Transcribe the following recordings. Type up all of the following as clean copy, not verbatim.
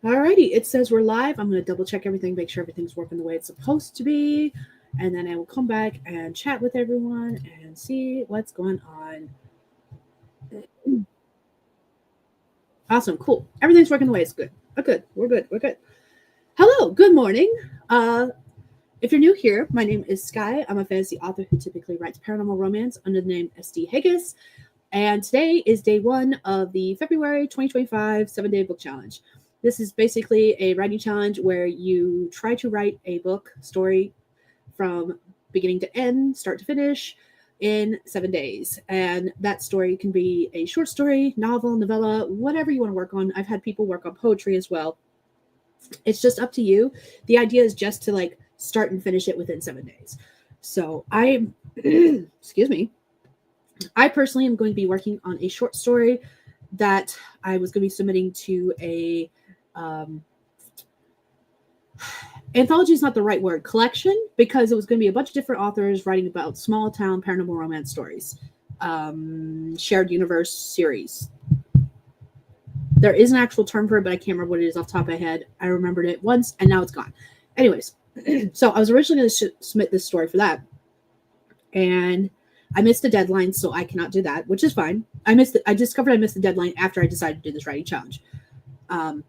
Alrighty, it says we're live. I'm going to double check everything, make sure everything's working the way it's supposed to be. And then I will come back and chat with everyone and see what's going on. Awesome, cool. Everything's working the way it's good. Oh, good. We're good. We're good. Hello, good morning. Uh, if you're new here, my name is Skye. I'm a fantasy author who typically writes paranormal romance under the name SD Hegyes. And today is day one of the February 2025 7-day book challenge. This is basically a writing challenge where you try to write a book story from beginning to end, start to finish, in 7 days. And that story can be a short story, novel, novella, whatever you want to work on. I've had people work on poetry as well. It's just up to you. The idea is just to like start and finish it within 7 days. So excuse me, I personally am going to be working on a short story that I was going to be submitting to a anthology is not the right word, collection, because it was going to be a bunch of different authors writing about small town paranormal romance stories, shared universe series. There is an actual term for it, but I can't remember what it is off the top of my head. I remembered it once, and now it's gone. Anyways, so I was originally going to submit this story for that, and I missed the deadline, so I cannot do that, which is fine. I discovered I missed the deadline after I decided to do this writing challenge. But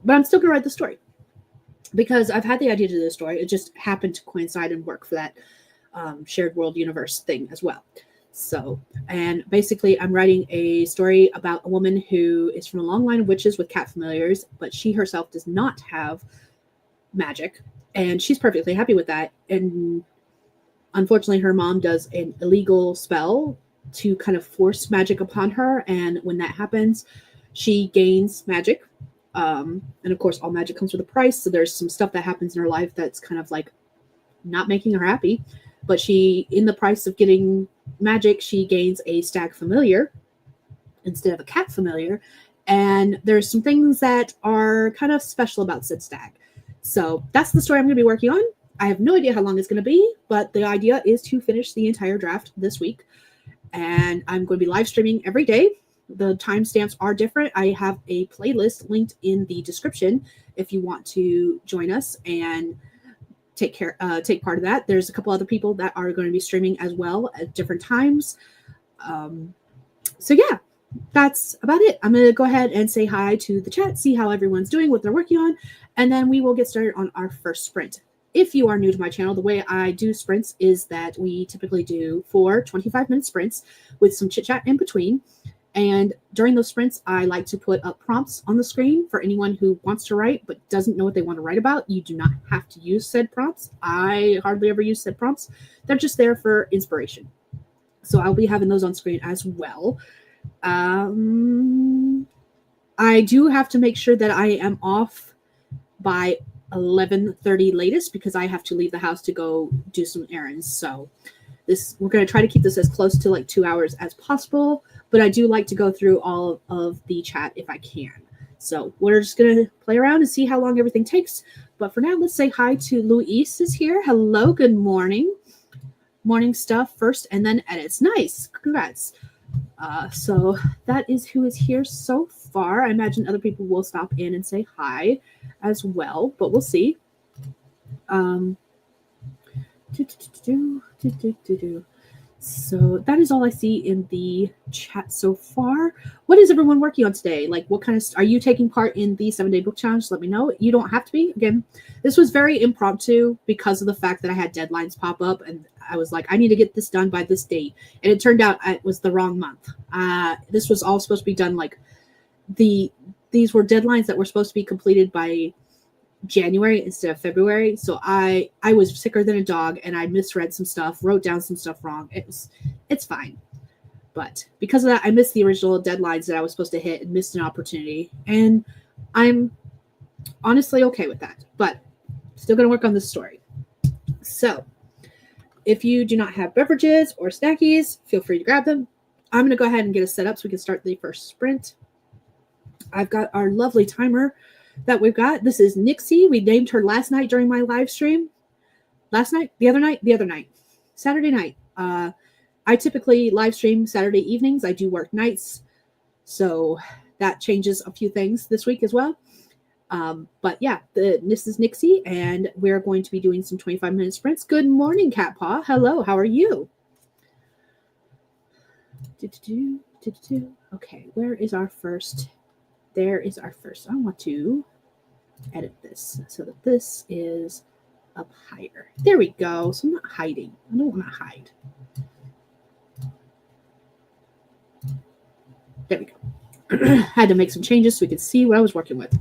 I'm still going to write the story because I've had the idea to do this story. It just happened to coincide and work for that shared world universe thing as well. So, and basically I'm writing a story about a woman who is from a long line of witches with cat familiars, but she herself does not have magic, and she's perfectly happy with that. And unfortunately, her mom does an illegal spell to kind of force magic upon her, and when that happens, she gains magic. And of course, all magic comes with a price, so there's some stuff that happens in her life that's kind of like not making her happy. But she, in the price of getting magic, she gains a stag familiar instead of a cat familiar. And there's some things that are kind of special about said stag. So that's the story I'm going to be working on. I have no idea how long it's going to be, but the idea is to finish the entire draft this week. And I'm going to be live streaming every day. The timestamps are different. I have a playlist linked in the description if you want to join us and take part of that. There's a couple other people that are going to be streaming as well at different times. So yeah, that's about it. I'm going to go ahead and say hi to the chat, see how everyone's doing, what they're working on, and then we will get started on our first sprint. If you are new to my channel, the way I do sprints is that we typically do 4 25-minute sprints with some chit chat in between. And during those sprints, I like to put up prompts on the screen for anyone who wants to write but doesn't know what they want to write about. You do not have to use said prompts. I hardly ever use said prompts. They're just there for inspiration. So I'll be having those on screen as well. I do have to make sure that I am off by 11:30 latest because I have to leave the house to go do some errands. So we're going to try to keep this as close to like 2 hours as possible, but I do like to go through all of the chat if I can. So we're just going to play around and see how long everything takes. But for now, let's say hi to Luis is here. Hello, good morning. Morning stuff first and then edits. Nice. Congrats. So that is who is here so far. I imagine other people will stop in and say hi as well, but we'll see. So that is all I see in the chat so far. What is everyone working on today? Like, what kind of are you taking part in the 7-day book challenge? Let me know. You don't have to be. Again, this was very impromptu because of the fact that I had deadlines pop up, and I was like, I need to get this done by this date, and it turned out it was the wrong month. This was all supposed to be done like these were deadlines that were supposed to be completed by January instead of February. So I was sicker than a dog and I misread some stuff, wrote down some stuff wrong. It's fine. But because of that, I missed the original deadlines that I was supposed to hit and missed an opportunity. And I'm honestly okay with that. But still going to work on this story. So if you do not have beverages or snackies, feel free to grab them. I'm going to go ahead and get us set up so we can start the first sprint. I've got our lovely timer that we've got. This is Nixie. We named her last night during my live stream. The other night, Saturday night. I typically live stream Saturday evenings. I do work nights. So that changes a few things this week as well. But yeah, this is Nixie, and we're going to be doing some 25-minute sprints. Good morning, Cat Paw. Hello, how are you? Okay, where is our first? There is our first. I want to edit this so that this is up higher. There we go. So I'm not hiding. I don't want to hide. There we go. Had to make some changes so we could see what I was working with.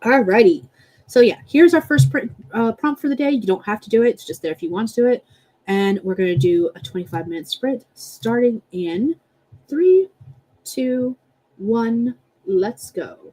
Alrighty. So yeah, here's our first prompt for the day. You don't have to do it. It's just there if you want to do it. And we're going to do a 25-minute sprint starting in 3, 2, 1. Let's go.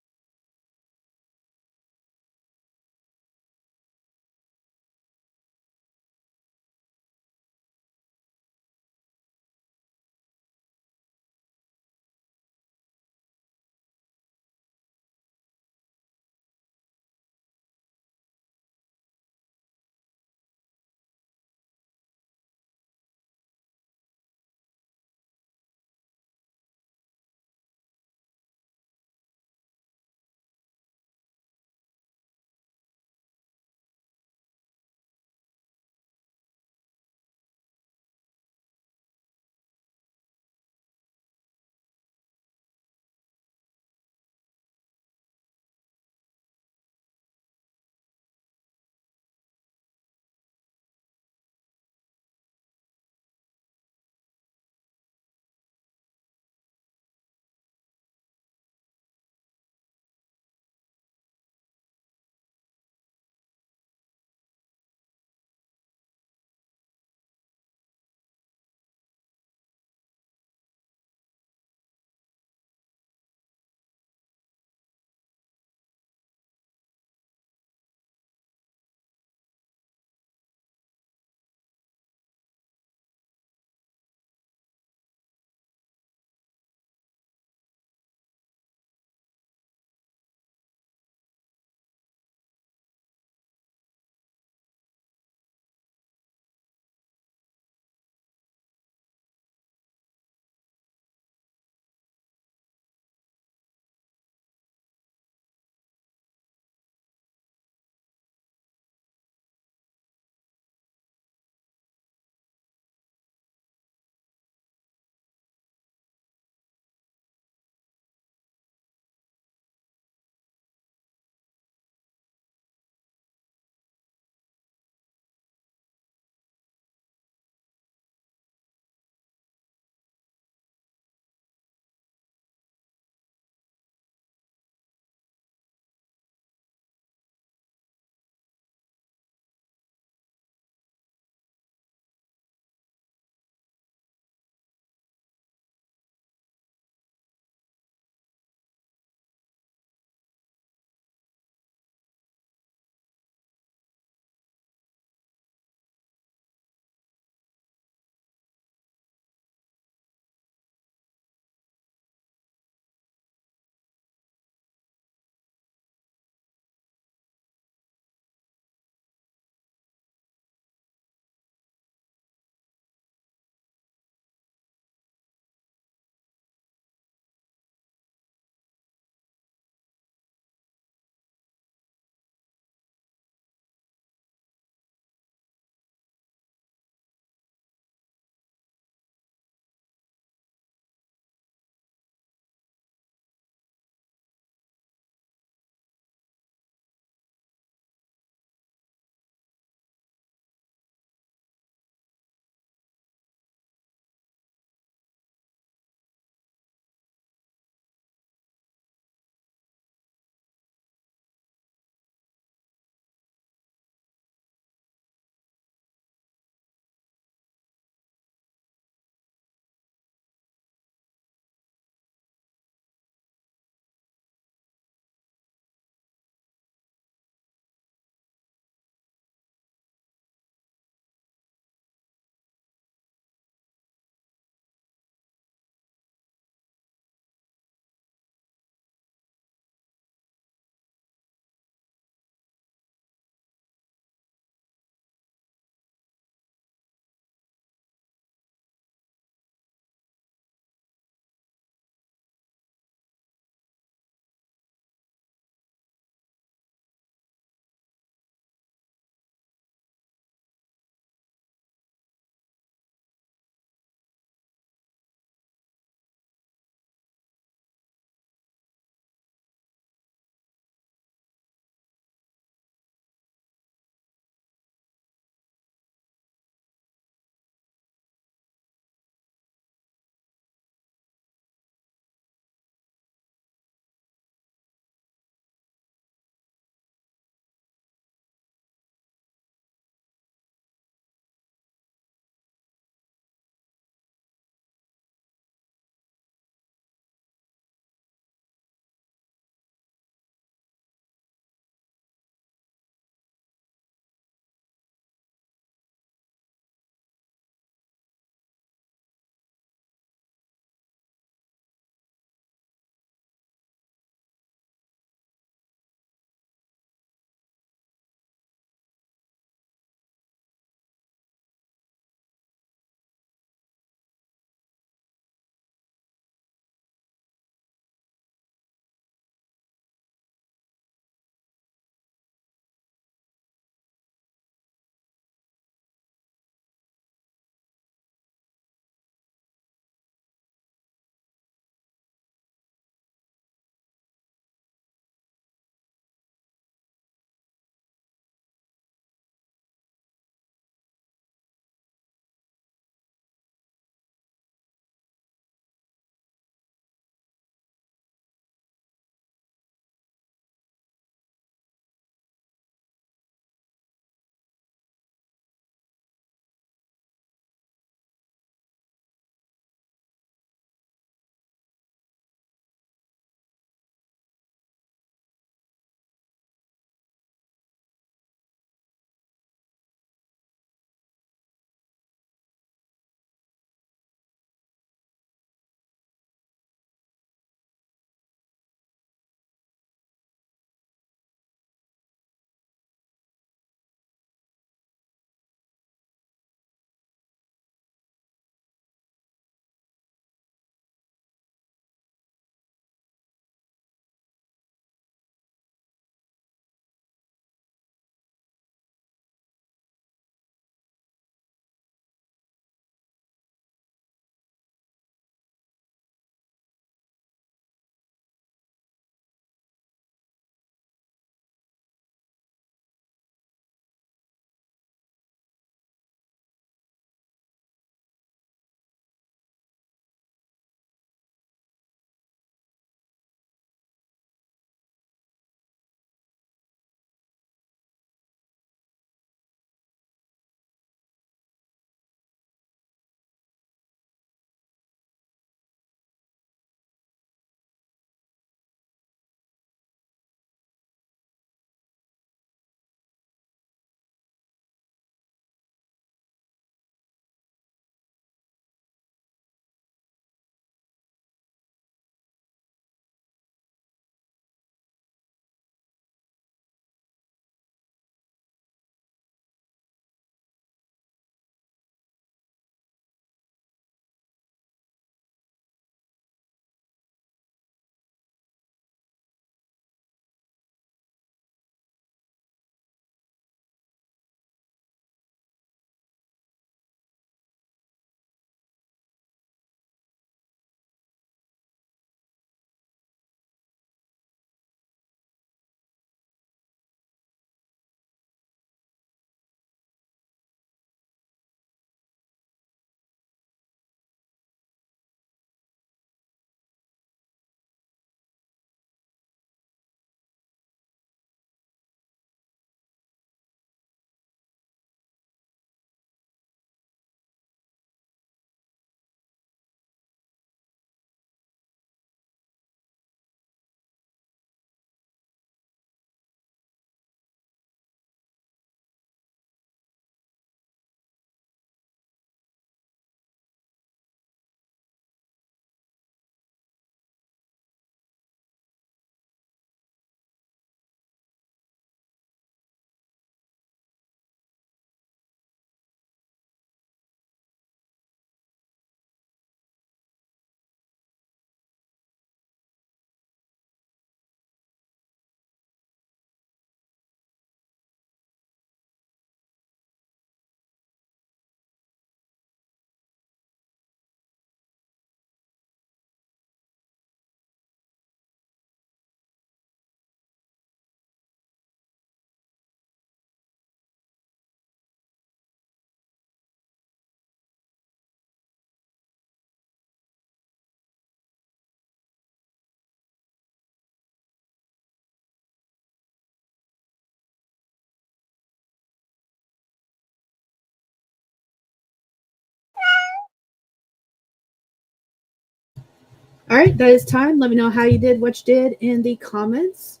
All right, that is time. Let me know how you did, what you did in the comments.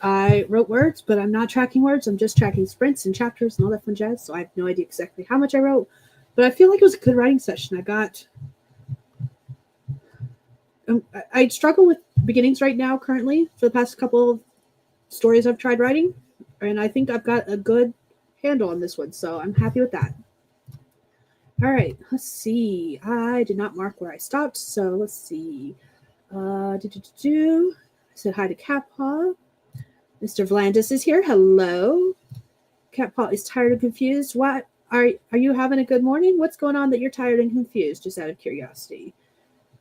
I wrote words, but I'm not tracking words. I'm just tracking sprints and chapters and all that fun jazz. So I have no idea exactly how much I wrote, but I feel like it was a good writing session. I struggle with beginnings right now currently for the past couple of stories I've tried writing, and I think I've got a good handle on this one. So I'm happy with that. All right, let's see. I did not mark where I stopped, so let's see. I said hi to Catpaw. Mr. Vlandis is here. Hello. Catpaw is tired and confused. What are you having a good morning? What's going on that you're tired and confused? Just out of curiosity.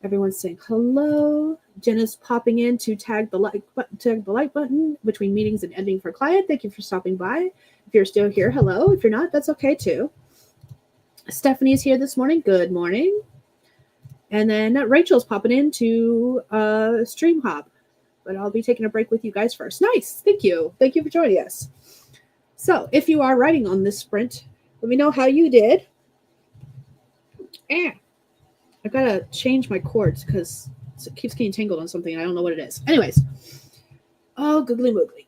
Everyone's saying hello. Jenna's popping in to tag the like button between meetings and editing for client. Thank you for stopping by. If you're still here, hello. If you're not, that's okay too. Stephanie's here this morning. Good morning. And then Rachel's popping in to stream hop. But I'll be taking a break with you guys first. Nice. Thank you. Thank you for joining us. So if you are writing on this sprint, let me know how you did. I've got to change my cords because it keeps getting tangled on something and I don't know what it is. Anyways. Oh, googly moogly.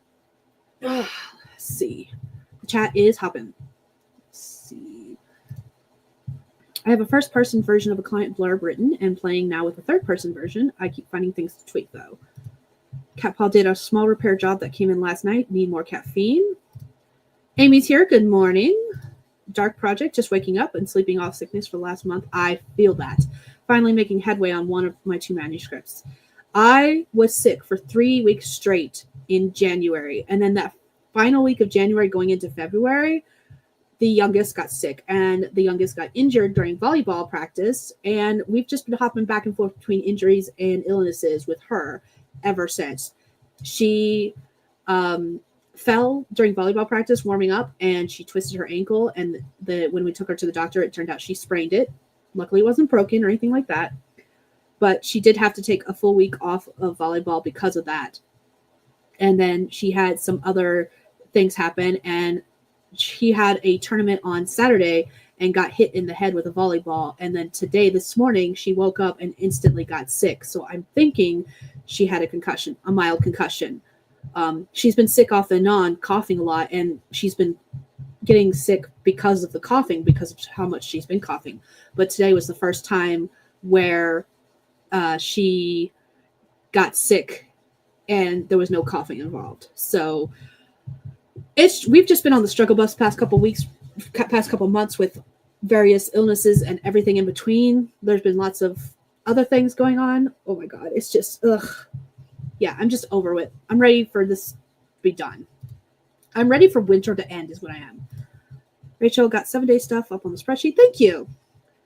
Let's see. The chat is hopping. Let's see. I have a first-person version of a client blurb written and playing now with a third-person version. I keep finding things to tweak, though. Catpaw did a small repair job that came in last night. Need more caffeine. Amy's here. Good morning. Dark project, just waking up and sleeping off sickness for the last month. I feel that. Finally making headway on one of my 2 manuscripts. I was sick for 3 weeks straight in January. And then that final week of January going into February, the youngest got sick and the youngest got injured during volleyball practice. And we've just been hopping back and forth between injuries and illnesses with her ever since. She fell during volleyball practice warming up and she twisted her ankle. And when we took her to the doctor, it turned out she sprained it. Luckily, it wasn't broken or anything like that. But she did have to take a full week off of volleyball because of that. And then she had some other things happen. And she had a tournament on Saturday and got hit in the head with a volleyball. And then this morning, she woke up and instantly got sick. So I'm thinking she had a concussion, a mild concussion. She's been sick off and on, coughing a lot, and she's been getting sick because of the coughing, because of how much she's been coughing. But today was the first time where she got sick and there was no coughing involved. So we've just been on the struggle bus past couple months with various illnesses and everything in between. There's been lots of other things going on. Oh my God. It's just, yeah, I'm just over it. I'm ready for this to be done. I'm ready for winter to end is what I am. Rachel got 7-day stuff up on the spreadsheet. Thank you.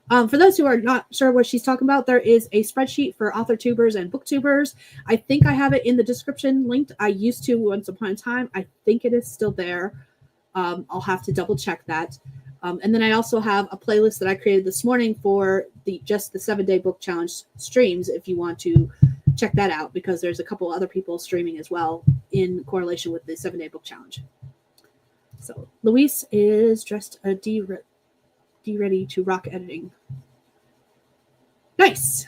For those who are not sure what she's talking about, there is a spreadsheet for author tubers and booktubers. I think I have it in the description linked. I used to once upon a time. I think it is still there. I'll have to double check that. And then I also have a playlist that I created this morning for just the 7-day book challenge streams if you want to check that out, because there's a couple other people streaming as well in correlation with the 7-day book challenge. So Luis is dressed a D ready to rock editing. Nice.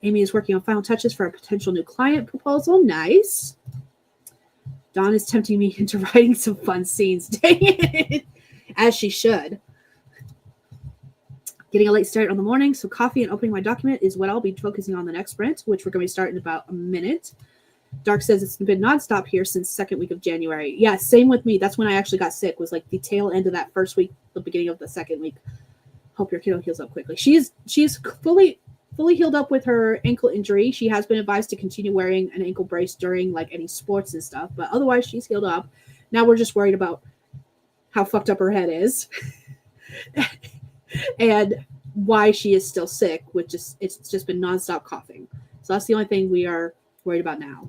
Amy is working on final touches for a potential new client proposal. Nice. Dawn is tempting me into writing some fun scenes. Dang it. As she should. Getting a late start on the morning, so coffee and opening my document is what I'll be focusing on the next sprint, which we're going to start in about a minute. Dark says it's been nonstop here since second week of January. Yeah, same with me. That's when I actually got sick, was like the tail end of that first week, the beginning of the second week. Hope your kiddo heals up quickly. She's fully healed up with her ankle injury. She has been advised to continue wearing an ankle brace during like any sports and stuff, but otherwise she's healed up. Now we're just worried about how fucked up her head is and why she is still sick, which is it's just been nonstop coughing. So that's the only thing we are worried about now.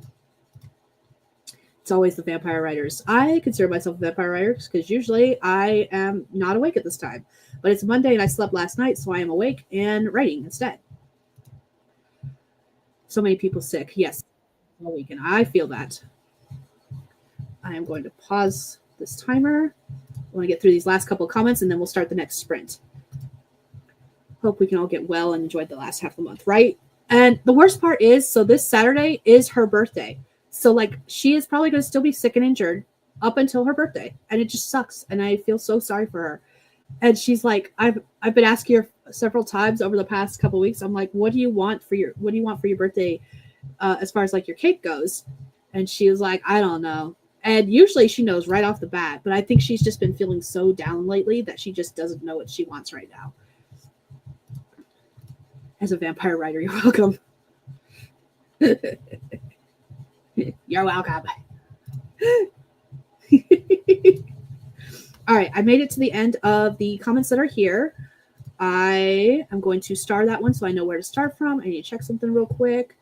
It's always the vampire writers. I consider myself a vampire writer because usually I am not awake at this time, but it's Monday and I slept last night, so I am awake and writing instead. So many people sick. Yes, all week, and I feel that. I am going to pause this timer. I want to get through these last couple of comments, and then we'll start the next sprint. Hope we can all get well and enjoy the last half of the month, right? And the worst part is, so this Saturday is her birthday. So like she is probably going to still be sick and injured up until her birthday. And it just sucks. And I feel so sorry for her. And she's like, I've been asking her several times over the past couple of weeks. I'm like, what do you want for your birthday as far as like your cake goes? And she was like, I don't know. And usually she knows right off the bat, but I think she's just been feeling so down lately that she just doesn't know what she wants right now. As a vampire writer, you're welcome. You're welcome. All right, I made it to the end of the comments that are here. I am going to star that one so I know where to start from. I need to check something real quick.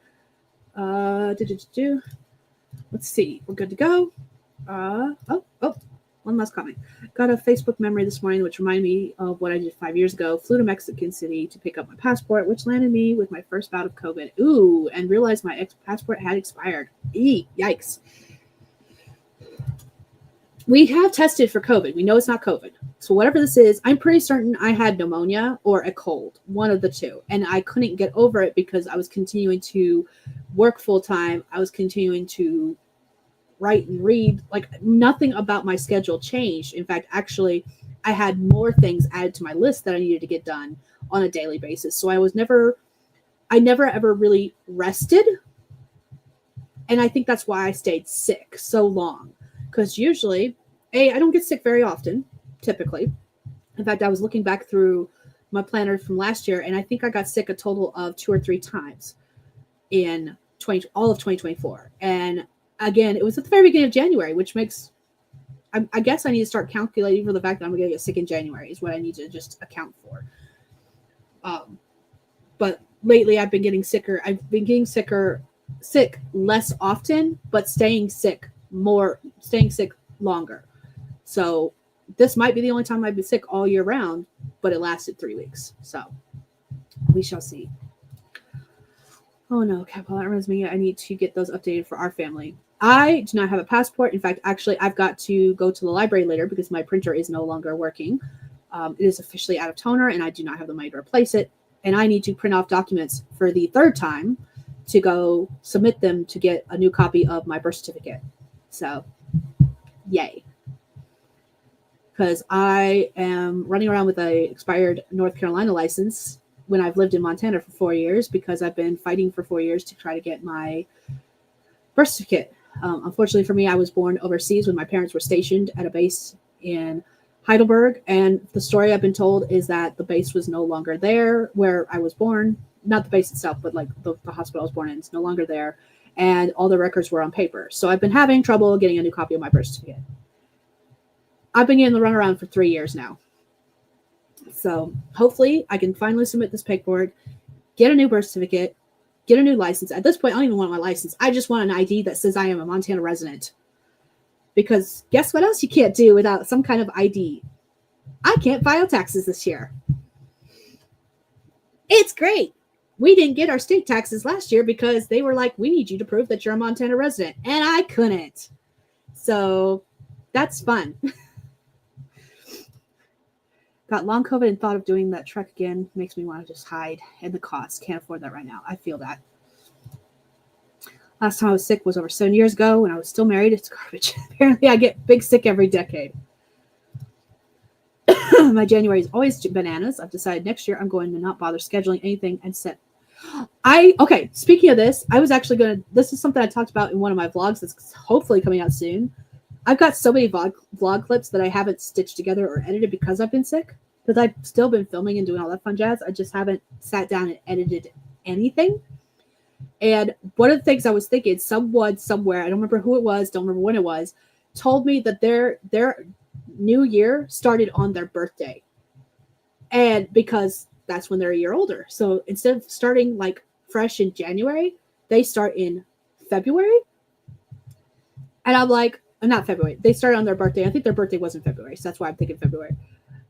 Let's see. We're good to go. One last comment. Got a Facebook memory this morning which reminded me of what I did 5 years ago. Flew to Mexican City to pick up my passport, which landed me with my first bout of COVID. Ooh, and realized my passport had expired. Yikes. We have tested for COVID. We know it's not COVID. So whatever this is, I'm pretty certain I had pneumonia or a cold, one of the two. And I couldn't get over it because I was continuing to work full time. I was continuing to write and read. Like nothing about my schedule changed. In fact, actually, I had more things added to my list that I needed to get done on a daily basis. So I never ever really rested. And I think that's why I stayed sick so long. Because usually, I don't get sick very often, typically. In fact, I was looking back through my planner from last year, and I think I got sick a total of 2 or 3 times in all of 2024. And again, it was at the very beginning of January, which makes, I guess I need to start calculating for the fact that I'm going to get sick in January is what I need to just account for. But lately I've been getting sicker. I've been getting sick less often, but staying sick longer. So this might be the only time I've been sick all year round, but it lasted 3 weeks. So we shall see. Oh no, Capel, that reminds me, I need to get those updated for our family. I do not have a passport. In fact, actually, I've got to go to the library later because my printer is no longer working. It is officially out of toner, and I do not have the money to replace it. And I need to print off documents for the 3rd time to go submit them to get a new copy of my birth certificate. So, yay. Because I am running around with a expired North Carolina license when I've lived in Montana for 4 years because I've been fighting for 4 years to try to get my birth certificate. Unfortunately for me, I was born overseas when my parents were stationed at a base in Heidelberg. And the story I've been told is that the base was no longer there where I was born. Not the base itself, but like the hospital I was born in is no longer there. And all the records were on paper. So I've been having trouble getting a new copy of my birth certificate. I've been getting the runaround for 3 years now. So hopefully I can finally submit this paperwork, get a new birth certificate, get a new license. At this point, I don't even want my license. I just want an ID that says I am a Montana resident. Because guess what else you can't do without some kind of ID? I can't file taxes this year. It's great. We didn't get our state taxes last year because they were like, we need you to prove that you're a Montana resident. And I couldn't. So that's fun. Got long COVID and thought of doing that trek again. Makes me want to just hide. And the cost. Can't afford that right now. I feel that. Last time I was sick was over 7 years ago when I was still married. It's garbage. Apparently I get big sick every decade. My January is always bananas. I've decided next year I'm going to not bother scheduling anything and set. Okay, speaking of this, I was actually going to, this is something I talked about in one of my vlogs that's hopefully coming out soon. I've got so many vlog clips that I haven't stitched together or edited because I've been sick. Because I've still been filming and doing all that fun jazz. I just haven't sat down and edited anything. And one of the things I was thinking, someone somewhere, I don't remember who it was, don't remember when it was, told me that their new year started on their birthday. And because that's when they're a year older. So instead of starting like fresh in January, they start in February. And I'm like, not February. They started on their birthday. I think their birthday was in February. So that's why I'm thinking February.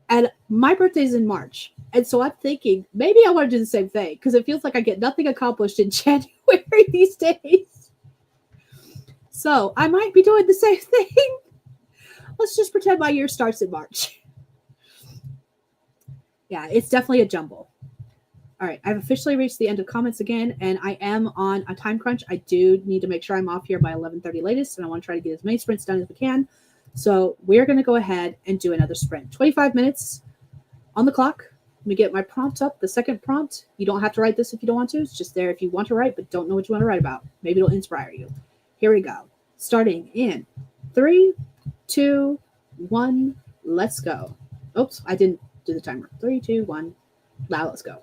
And my birthday is in March. And so I'm thinking maybe I want to do the same thing because it feels like I get nothing accomplished in January these days. So I might be doing the same thing. Let's just pretend my year starts in March. Yeah, it's definitely a jumble. All right, I've officially reached the end of comments again, and I am on a time crunch. I do need to make sure I'm off here by 11:30 latest, and I want to try to get as many sprints done as we can. So we're going to go ahead and do another sprint. 25 minutes on the clock. Let me get my prompt up. The second prompt, you don't have to write this if you don't want to. It's just there if you want to write, but don't know what you want to write about. Maybe it'll inspire you. Here we go. Starting in 3, 2, 1, let's go. Oops, I didn't do the timer. 3, 2, 1. Now let's go.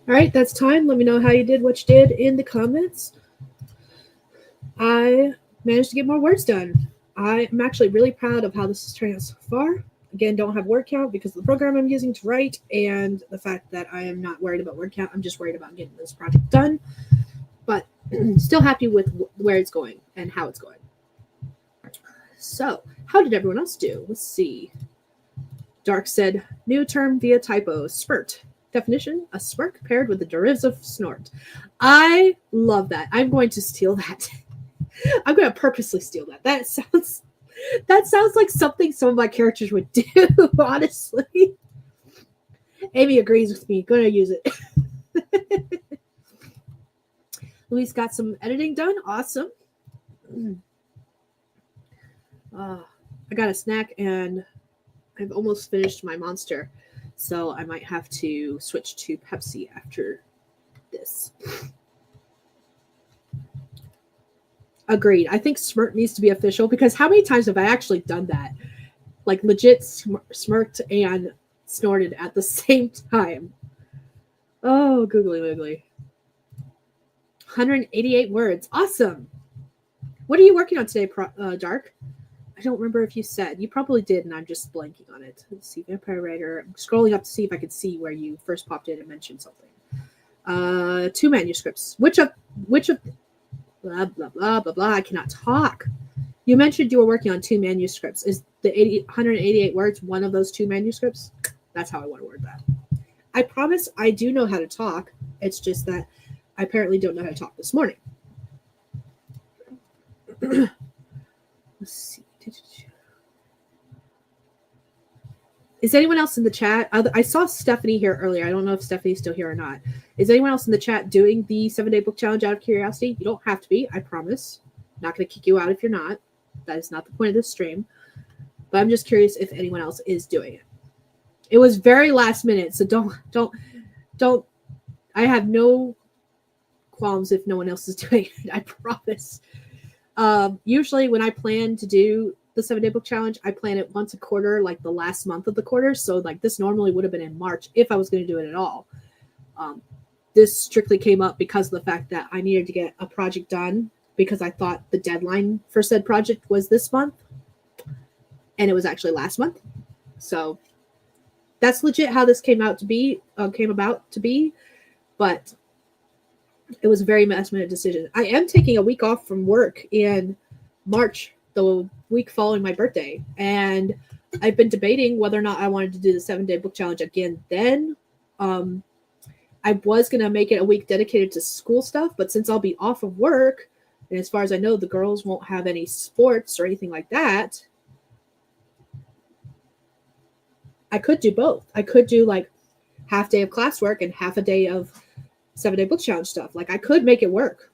All right, that's time. Let me know how you did, what you did in the comments. I managed to get more words done. I'm actually really proud of how this is turning out so far. Again, don't have word count because of the program I'm using to write and the fact that I am not worried about word count. I'm just worried about getting this project done. But still happy with where it's going and how it's going. So, how did everyone else do? Let's see. Dark said, new term via typo, spurt. Definition, a smirk paired with a derivative snort. I love that. I'm going to steal that. I'm going to purposely steal that. That sounds like something some of my characters would do, honestly. Amy agrees with me. Going to use it. Louise got some editing done. Awesome. I got a snack and I've almost finished my Monster. So I might have to switch to Pepsi after this. Agreed. I think smirk needs to be official because how many times have I actually done that? Like legit smirked and snorted at the same time. Oh, googly wiggly. 188 words. Awesome. What are you working on today, Dark? I don't remember if you said. You probably did, and I'm just blanking on it. Let's see. Vampire Writer. I'm scrolling up to see if I can see where you first popped in and mentioned something. 2 manuscripts. Which of blah, blah, blah, blah, blah. I cannot talk. You mentioned you were working on 2 manuscripts. Is the 188 words one of those 2 manuscripts? That's how I want to word that. I promise I do know how to talk. It's just that I apparently don't know how to talk this morning. Let's see. Is anyone else in the chat? I saw Stephanie here earlier. I don't know if Stephanie's still here or not. Is anyone else in the chat doing the 7-day book challenge out of curiosity? You don't have to be, I promise. I'm not going to kick you out if you're not. That is not the point of this stream. But I'm just curious if anyone else is doing it. It was very last minute, so don't. I have no qualms if no one else is doing it. I promise. Usually when I plan to do the 7-day book challenge, I plan it once a quarter, like the last month of the quarter. So like this normally would have been in March if I was going to do it at all. This strictly came up because of the fact that I needed to get a project done because I thought the deadline for said project was this month and it was actually last month. So that's legit how this came about to be, but it was a very last minute decision. I am taking a week off from work in March, the week following my birthday. And I've been debating whether or not I wanted to do the 7-day book challenge again then. I was going to make it a week dedicated to school stuff, but since I'll be off of work, and as far as I know, the girls won't have any sports or anything like that, I could do both. I could do like half day of classwork and half a day of 7-day book challenge stuff. Like I could make it work.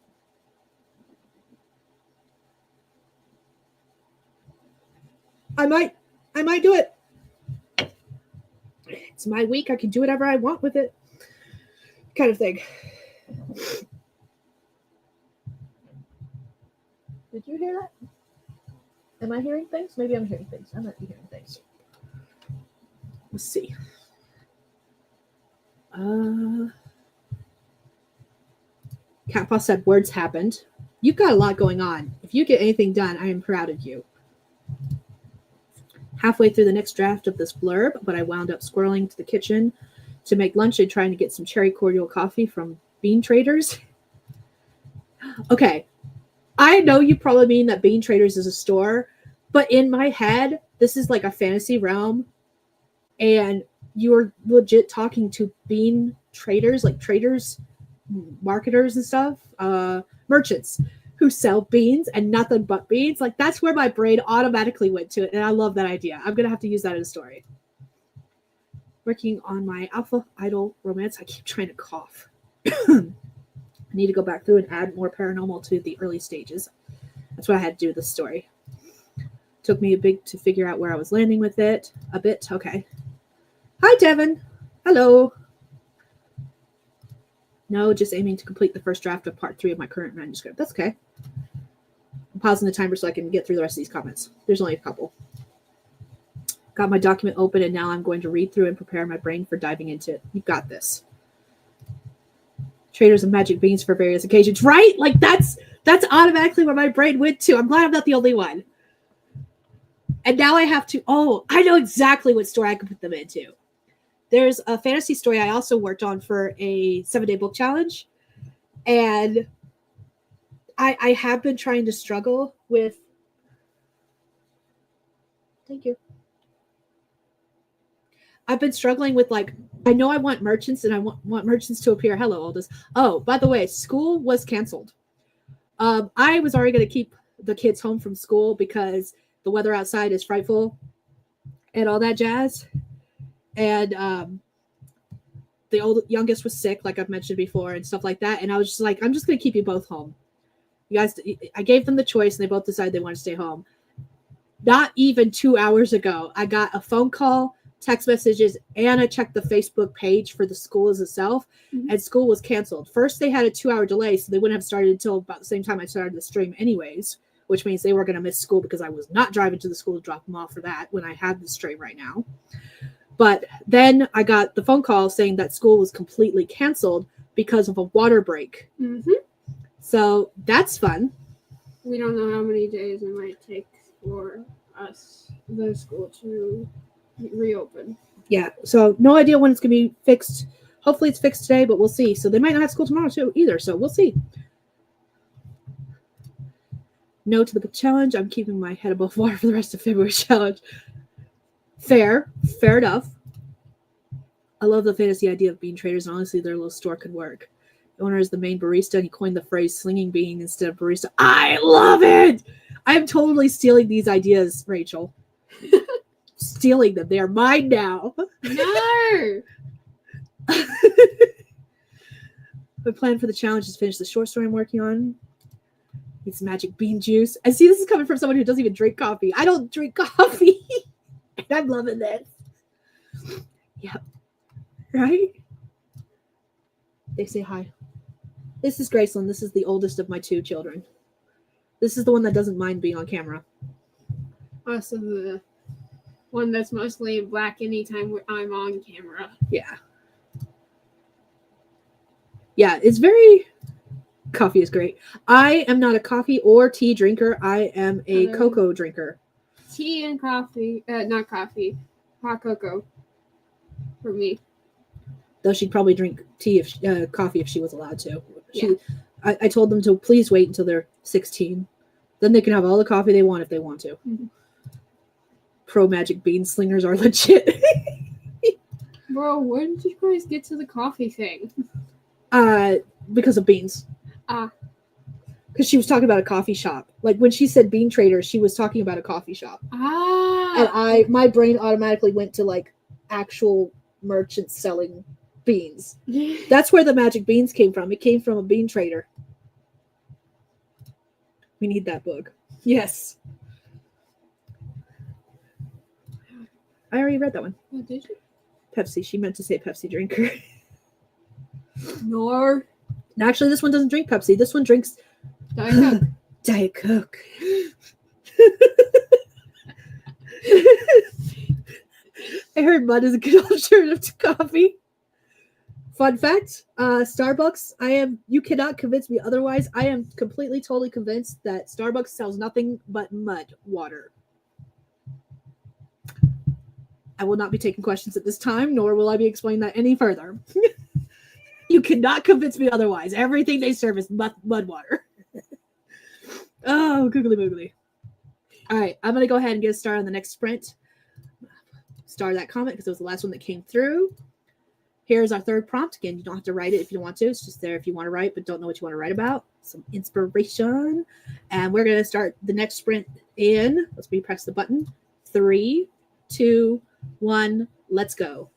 I might do it. It's my week. I can do whatever I want with it. Kind of thing. Did you hear that? Am I hearing things? Maybe I'm hearing things. I might be hearing things. Let's see. Catpaw said words happened. You've got a lot going on. If you get anything done, I am proud of you. Halfway through the next draft of this blurb, but I wound up squirreling to the kitchen to make lunch and trying to get some cherry cordial coffee from Bean Traders. Okay. I know you probably mean that Bean Traders is a store, but in my head, this is like a fantasy realm, and you're legit talking to bean traders, like traders, marketers and stuff, merchants who sell beans and nothing but beans. Like that's where my brain automatically went to it, and I love that idea. I'm gonna have to use that in a story. Working on my alpha idol romance. I keep trying to cough. I need to go back through and add more paranormal to the early stages. That's what I had to do with this story. Took me a bit to figure out where I was landing with it. A bit. Okay. Hi, Devin. Hello. No, just aiming to complete the first draft of part 3 of my current manuscript. That's okay. I'm pausing the timer so I can get through the rest of these comments. There's only a couple. Got my document open, and now I'm going to read through and prepare my brain for diving into it. You got this. Traders of magic beans for various occasions. Right? Like that's automatically where my brain went to. I'm glad I'm not the only one. And now I have to, I know exactly what story I can put them into. There's a fantasy story I also worked on for a 7-day book challenge. And I have been trying to struggle with. Thank you. I've been struggling with, like, I know I want merchants and I want merchants to appear. Hello, Aldous. Oh, by the way, school was canceled. I was already going to keep the kids home from school because the weather outside is frightful and all that jazz. And the youngest was sick, like I've mentioned before, and stuff like that. And I was just like, I'm just going to keep you both home. You guys, I gave them the choice, and they both decided they want to stay home. Not even 2 hours ago, I got a phone call, text messages, and I checked the Facebook page for the school as itself, and school was canceled. First, they had a 2-hour delay, so they wouldn't have started until about the same time I started the stream anyways, which means they were going to miss school because I was not driving to the school to drop them off for that when I had the stream right now. But then I got the phone call saying that school was completely canceled because of a water break. So that's fun. We don't know how many days it might take for us, the school, to reopen. Yeah, so no idea when it's going to be fixed. Hopefully it's fixed today, but we'll see. So they might not have school tomorrow too either, so we'll see. No to the challenge. I'm keeping my head above water for the rest of February challenge. Fair enough. I love the fantasy idea of bean traders, and honestly, their little store could work. The owner is the main barista, and he coined the phrase slinging bean instead of barista. I love it! I'm totally stealing these ideas, Rachel. Stealing them. They are mine now. No! My plan for the challenge is to finish the short story I'm working on. It's magic bean juice. I see this is coming from someone who doesn't even drink coffee. I don't drink coffee. And I'm loving this. Yep. Right? They say hi. This is Graceland. This is the oldest of my 2 children. This is the one that doesn't mind being on camera. Also the one that's mostly in black anytime I'm on camera. Yeah. Yeah, it's very... Coffee is great. I am not a coffee or tea drinker. I am a cocoa drinker. Tea and coffee. Not coffee. Hot cocoa. For me. Though she'd probably drink coffee if she was allowed to. I told them to please wait until they're 16. Then they can have all the coffee they want if they want to. Pro magic bean slingers are legit. Bro, when did you guys get to the coffee thing? Because of beans. Because she was talking about a coffee shop. Like when she said bean traders, she was talking about a coffee shop. And my brain automatically went to like actual merchants selling beans. That's where the magic beans came from. It came from a bean trader. We need that book. Yes. I already read that one. Oh, did you? Pepsi. She meant to say Pepsi drinker. No. Actually, this one doesn't drink Pepsi. This one drinks Diet Coke. Diet Coke. I heard mud is a good alternative to coffee. Fun fact, Starbucks, you cannot convince me otherwise. I am completely, totally convinced that Starbucks sells nothing but mud water. I will not be taking questions at this time, nor will I be explaining that any further. You cannot convince me otherwise. Everything they serve is mud water. Oh, googly boogly. All right, I'm going to go ahead and get started on the next sprint. Star that comment because it was the last one that came through. Here's our third prompt. Again, you don't have to write it if you don't want to. It's just there if you want to write but don't know what you want to write about. Some inspiration. And we're going to start the next sprint in, let's press the button, 3, 2, 1, let's go.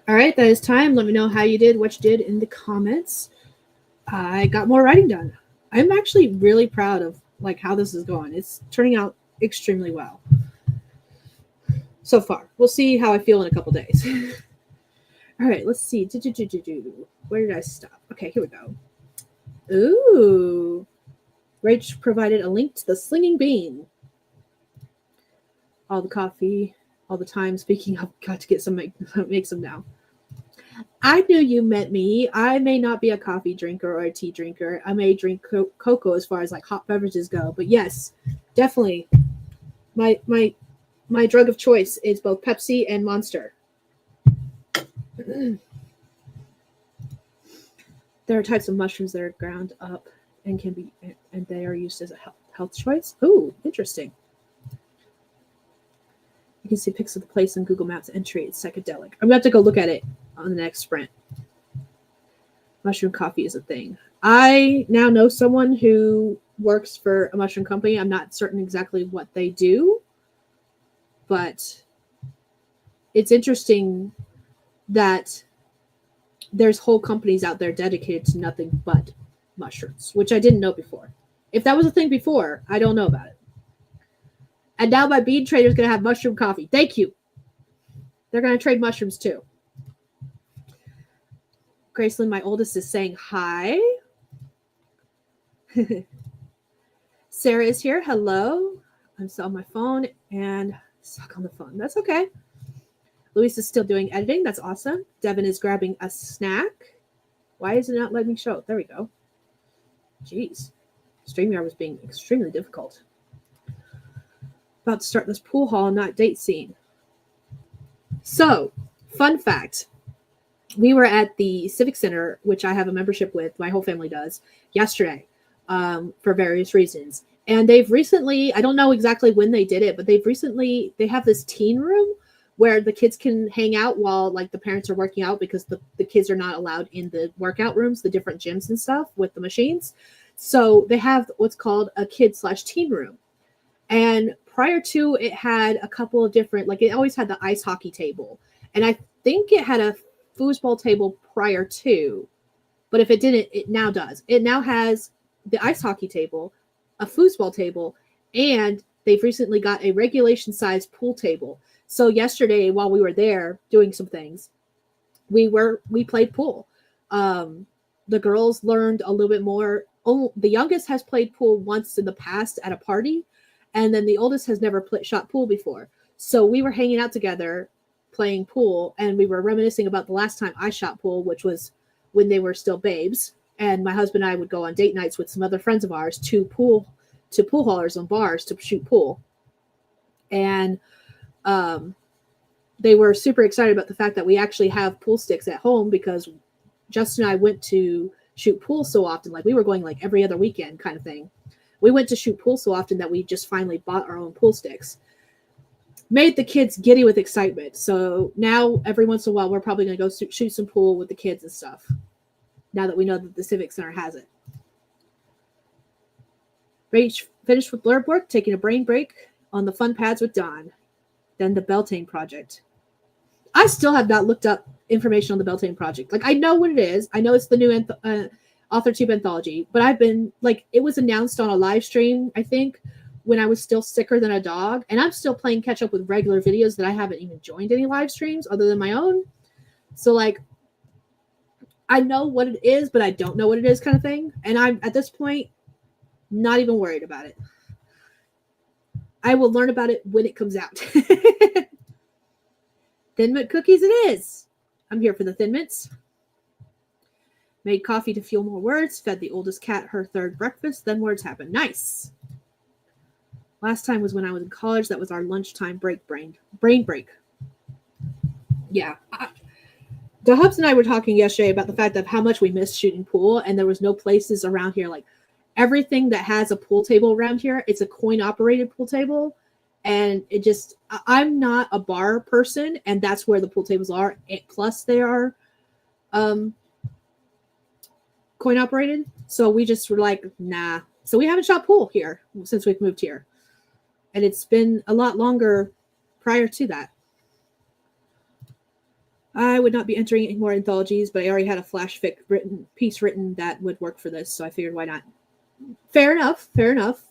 All right, that is time. Let me know how you did, what you did in the comments. I got more writing done. I'm actually really proud of like how this is going. It's turning out extremely well so far. We'll see how I feel in a couple days. All right, let's see. Where did I stop? Okay, here we go. Ooh. Rach provided a link to the Slinging Bean. All the coffee, all the time. Speaking of, got to get some, make some now. I knew you meant me. I may not be a coffee drinker or a tea drinker. I may drink cocoa as far as like hot beverages go. But yes, definitely, my drug of choice is both Pepsi and Monster. There are types of mushrooms that are ground up and can be, and they are used as a health choice. Ooh, interesting. You can see pics of the place in Google Maps entry. It's psychedelic. I'm going to have to go look at it on the next sprint. Mushroom coffee is a thing. I now know someone who works for a mushroom company. I'm not certain exactly what they do, but it's interesting that there's whole companies out there dedicated to nothing but mushrooms, which I didn't know before. If that was a thing before, I don't know about it. And now my bean trader is going to have mushroom coffee. Thank you. They're going to trade mushrooms too. Graceland, my oldest, is saying hi. Sarah is here. Hello. I'm still on my phone and stuck on the phone. That's okay. Luis is still doing editing. That's awesome. Devin is grabbing a snack. Why is it not letting me show? There we go. Jeez. StreamYard was being extremely difficult. About to start this pool hall, not date scene. So, fun fact. We were at the Civic Center, which I have a membership with, my whole family does, yesterday for various reasons. And they've recently, I don't know exactly when they did it, but they have this teen room where the kids can hang out while like the parents are working out because the kids are not allowed in the workout rooms, the different gyms and stuff with the machines. So they have what's called a kid/teen room. And prior to it had a couple of different, like it always had the ice hockey table. And I think it had a foosball table prior to, but if it didn't, it now does. It now has the ice hockey table, a foosball table, and they've recently got a regulation size pool table. So yesterday, while we were there doing some things, we played pool. The girls learned a little bit more. Oh, the youngest has played pool once in the past at a party, and then the oldest has never shot pool before. So we were hanging out together playing pool, and we were reminiscing about the last time I shot pool, which was when they were still babes. And my husband and I would go on date nights with some other friends of ours to pool hallers and bars to shoot pool. And they were super excited about the fact that we actually have pool sticks at home because Justin and I went to shoot pool so often. Like we were going like every other weekend kind of thing. We went to shoot pool so often that we just finally bought our own pool sticks. Made the kids giddy with excitement. So now every once in a while, we're probably going to go shoot some pool with the kids and stuff. Now that we know that the Civic Center has it. Rach finished with blurb work, taking a brain break on the fun pads with Don. Then the Beltane project. I still have not looked up information on the Beltane project. Like I know what it is. I know it's the new AuthorTube anthology, but I've been like, it was announced on a live stream, I think, when I was still sicker than a dog, and I'm still playing catch up with regular videos that I haven't even joined any live streams other than my own. So like, I know what it is, but I don't know what it is kind of thing. And I'm at this point, not even worried about it. I will learn about it when it comes out. Thin Mint cookies it is. I'm here for the Thin Mints. Made coffee to fuel more words. Fed the oldest cat her third breakfast. Then words happened. Nice. Last time was when I was in college. That was our lunchtime brain break. Yeah. The Hubs and I were talking yesterday about the fact of how much we missed shooting pool, and there was no places around here. Like everything that has a pool table around here, it's a coin-operated pool table. And it just, I'm not a bar person, and that's where the pool tables are. Plus, they are coin-operated. So we just were like, nah. So we haven't shot pool here since we've moved here. And it's been a lot longer prior to that. I would not be entering any more anthologies, but I already had a flash fic piece written that would work for this, so I figured why not. Fair enough. Fair enough.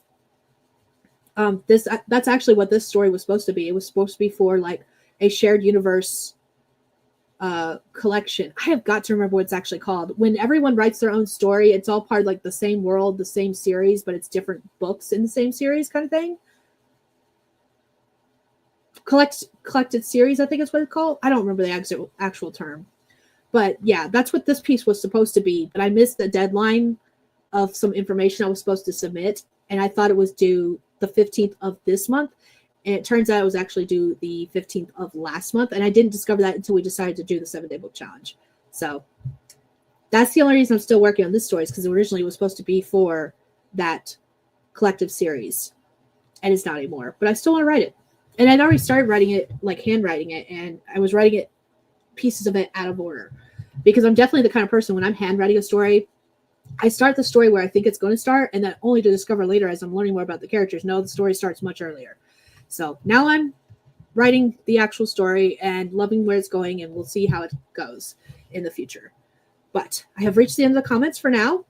That's actually what this story was supposed to be. It was supposed to be for like a shared universe collection. I have got to remember what it's actually called. When everyone writes their own story, it's all part of like the same world, the same series, but it's different books in the same series kind of thing. Collected series, I think is what it's called. I don't remember the actual term. But yeah, that's what this piece was supposed to be. But I missed the deadline of some information I was supposed to submit, and I thought it was due the 15th of this month. And it turns out it was actually due the 15th of last month. And I didn't discover that until we decided to do the 7-day book challenge. So that's the only reason I'm still working on this story, is because originally it was supposed to be for that collective series. And it's not anymore. But I still want to write it. And I'd already started writing it, like handwriting it, and I was writing it, pieces of it out of order. Because I'm definitely the kind of person, when I'm handwriting a story, I start the story where I think it's going to start, and then only to discover later as I'm learning more about the characters, no, the story starts much earlier. So now I'm writing the actual story and loving where it's going, and we'll see how it goes in the future. But I have reached the end of the comments for now,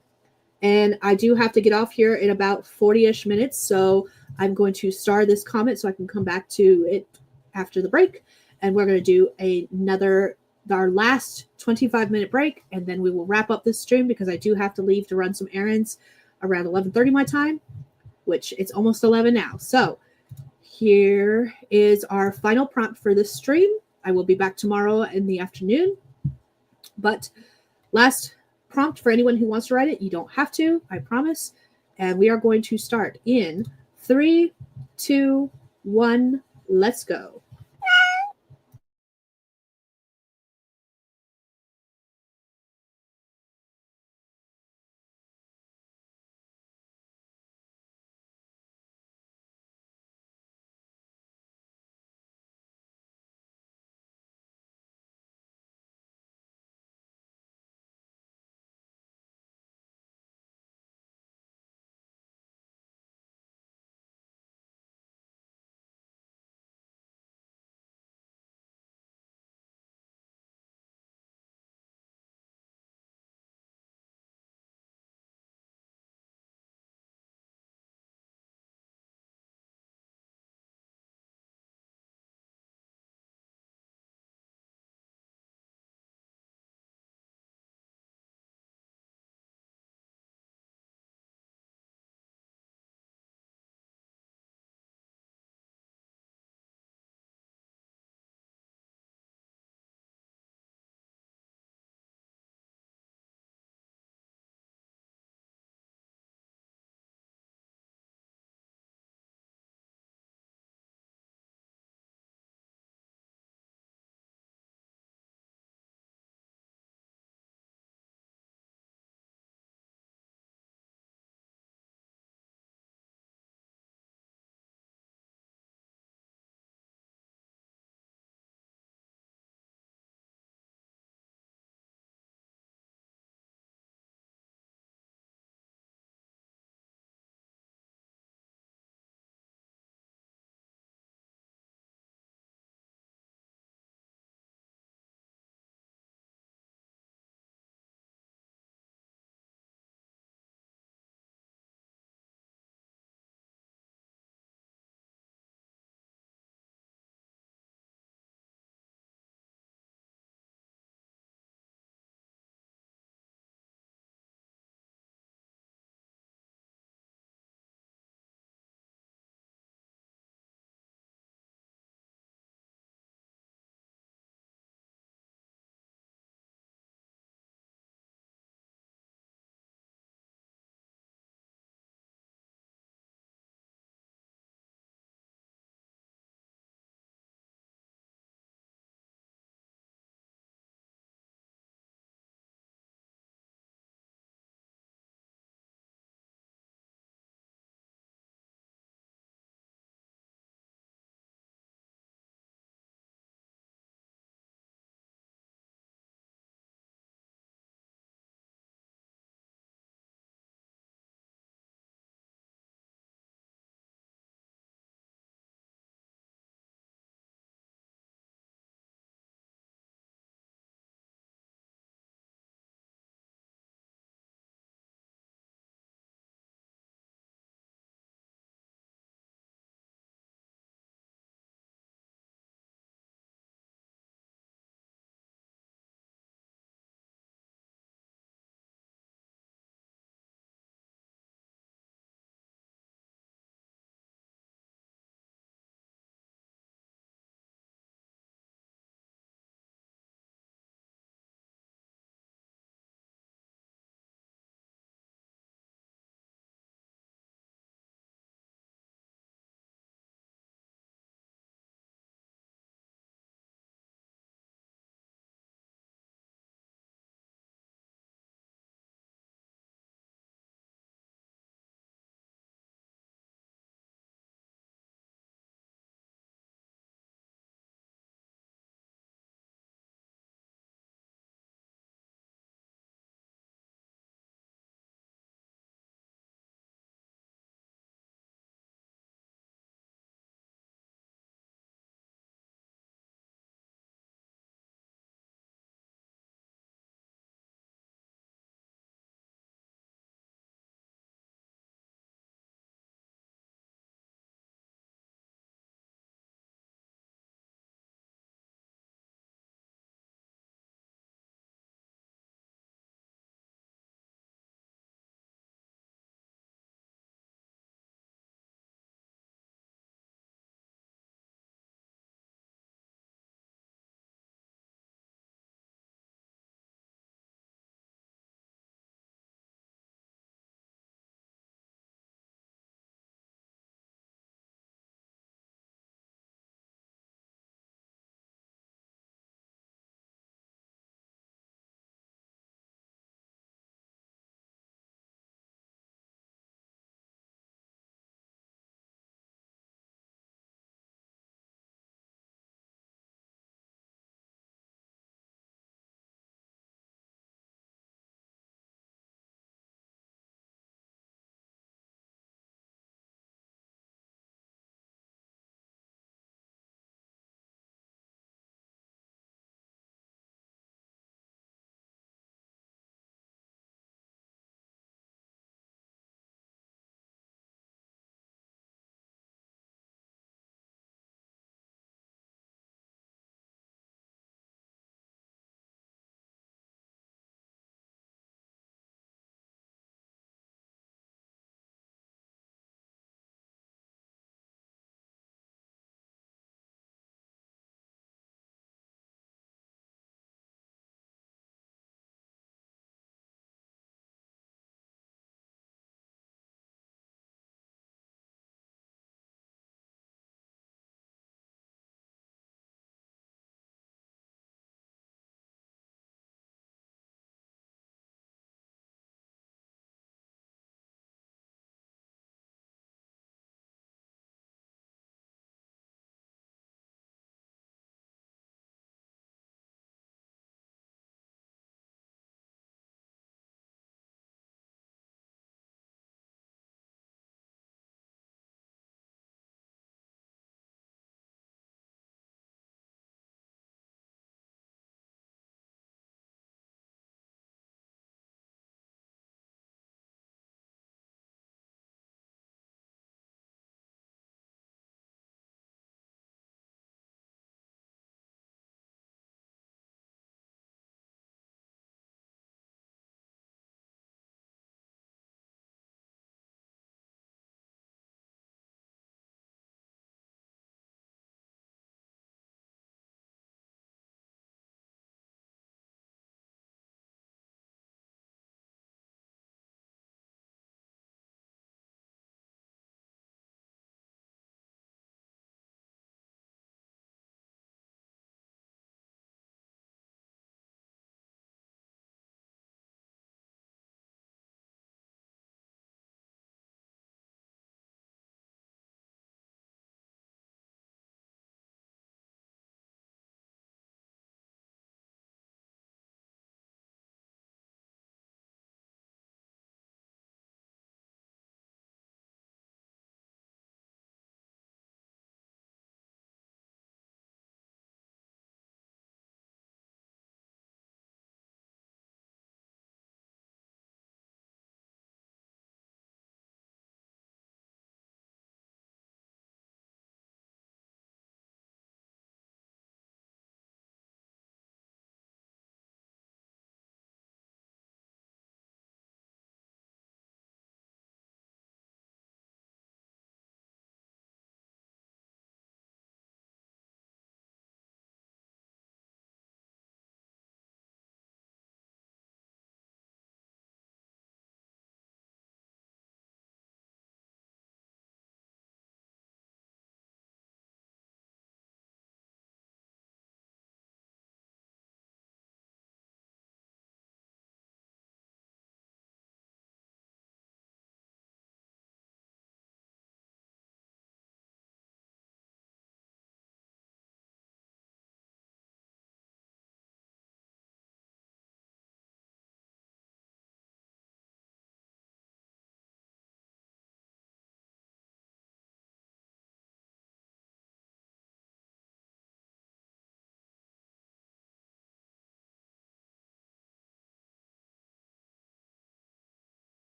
and I do have to get off here in about 40-ish minutes, so I'm going to star this comment so I can come back to it after the break, and we're going to do our last 25-minute break, and then we will wrap up this stream because I do have to leave to run some errands around 11:30 my time, which it's almost 11 now. So here is our final prompt for this stream. I will be back tomorrow in the afternoon, but last prompt for anyone who wants to write it. You don't have to, I promise. And we are going to start in 3, 2, 1, let's go.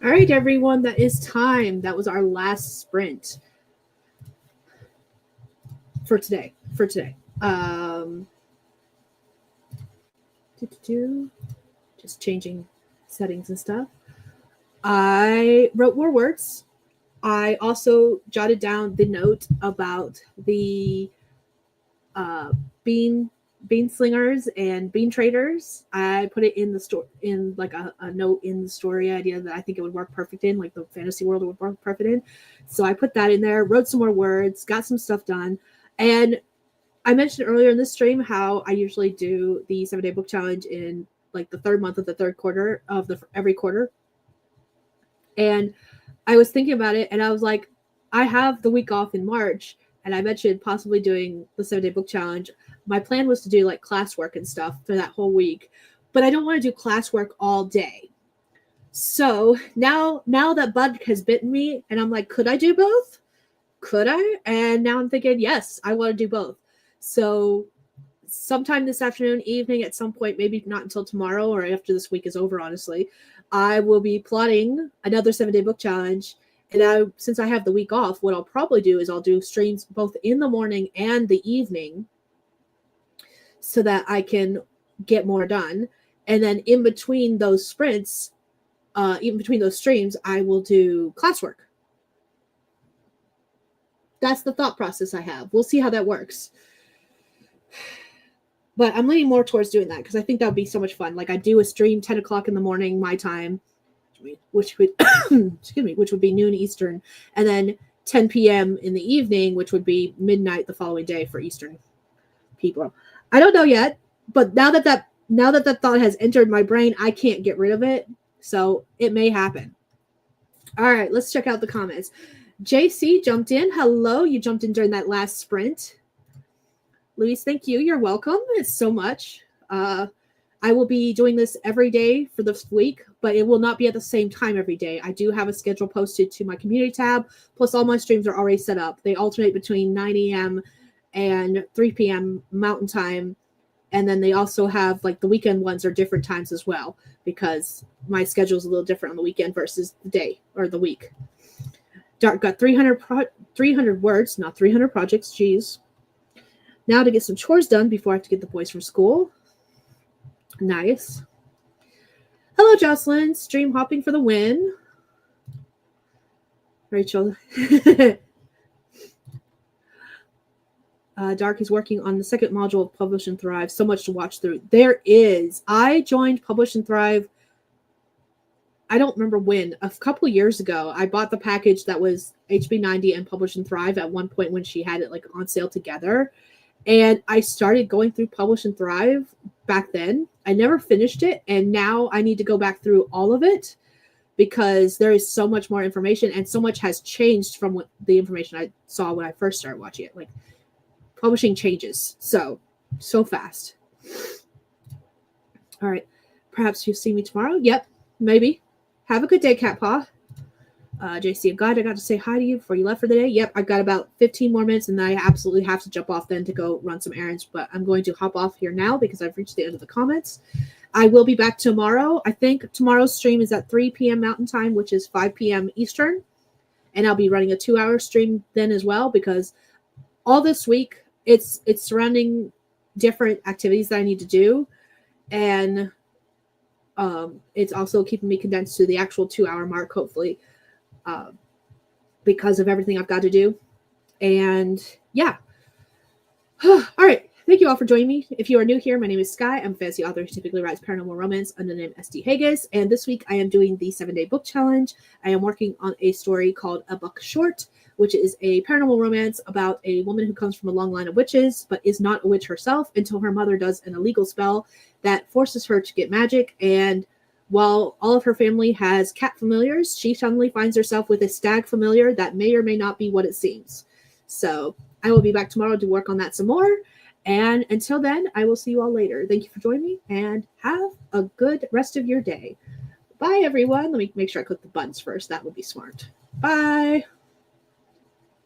All right, everyone, that is time. That was our last sprint for today. Just changing settings and stuff. I wrote more words. I also jotted down the note about the bean slingers and bean traders. I put it in the store in like a note in the story idea that I think it would work perfect in, like the fantasy world it would work perfect in. So I put that in there, wrote some more words, got some stuff done. And I mentioned earlier in this stream how I usually do the 7-day book challenge in like the third month of the third quarter of every quarter. And I was thinking about it and I was like, I have the week off in March, and I mentioned possibly doing the 7-day book challenge. My plan was to do like classwork and stuff for that whole week, but I don't want to do classwork all day. So now that bug has bitten me and I'm like, could I do both? Could I? And now I'm thinking, yes, I want to do both. So sometime this afternoon, evening, at some point, maybe not until tomorrow or after this week is over, honestly, I will be plotting another 7-day book challenge. And since I have the week off, what I'll probably do is I'll do streams both in the morning and the evening so that I can get more done. And then in between those sprints, in between those streams, I will do classwork. That's the thought process I have. We'll see how that works. But I'm leaning more towards doing that because I think that would be so much fun. Like I do a stream 10 o'clock in the morning, my time, which would which would be noon Eastern, and then 10 p.m. in the evening, which would be midnight the following day for Eastern people. I don't know yet, but now that that thought has entered my brain, I can't get rid of it. So it may happen. All right, let's check out the comments. JC jumped in. Hello, you jumped in during that last sprint. Luis, thank you. You're welcome. It's so much. I will be doing this every day for this week, but it will not be at the same time every day. I do have a schedule posted to my community tab, plus all my streams are already set up. They alternate between 9 a.m. and 3 p.m. Mountain Time, and then they also have, like, the weekend ones are different times as well, because my schedule is a little different on the weekend versus the day or the week. Dark got 300 words, not 300 projects. Jeez. Now to get some chores done before I have to get the boys from school. Nice. Hello, Jocelyn. Stream hopping for the win. Rachel. Dark is working on the second module of Publish and Thrive. So much to watch through. There is. I joined Publish and Thrive. I don't remember when. A couple years ago, I bought the package that was HB90 and Publish and Thrive at one point when she had it like on sale together. And I started going through Publish and Thrive back then. I never finished it. And now I need to go back through all of it because there is so much more information and so much has changed from what the information I saw when I first started watching it. Like, publishing changes so fast. All right. Perhaps you'll see me tomorrow. Yep, maybe. Have a good day, Cat Paw. JC, I'm glad I got to say hi to you before you left for the day. Yep, I've got about 15 more minutes, and then I absolutely have to jump off then to go run some errands. But I'm going to hop off here now because I've reached the end of the comments. I will be back tomorrow. I think tomorrow's stream is at 3 p.m. Mountain Time, which is 5 p.m. Eastern. And I'll be running a 2-hour stream then as well because all this week it's surrounding different activities that I need to do. And it's also keeping me condensed to the actual 2-hour mark, hopefully. Because of everything I've got to do. And yeah. All right. Thank you all for joining me. If you are new here, my name is Skye. I'm a fantasy author who typically writes paranormal romance under the name SD Hegyes. And this week I am doing the 7-day book challenge. I am working on a story called A Buck Short, which is a paranormal romance about a woman who comes from a long line of witches, but is not a witch herself until her mother does an illegal spell that forces her to get magic. And while all of her family has cat familiars, she suddenly finds herself with a stag familiar that may or may not be what it seems. So I will be back tomorrow to work on that some more. And until then, I will see you all later. Thank you for joining me and have a good rest of your day. Bye, everyone. Let me make sure I click the buttons first. That would be smart. Bye.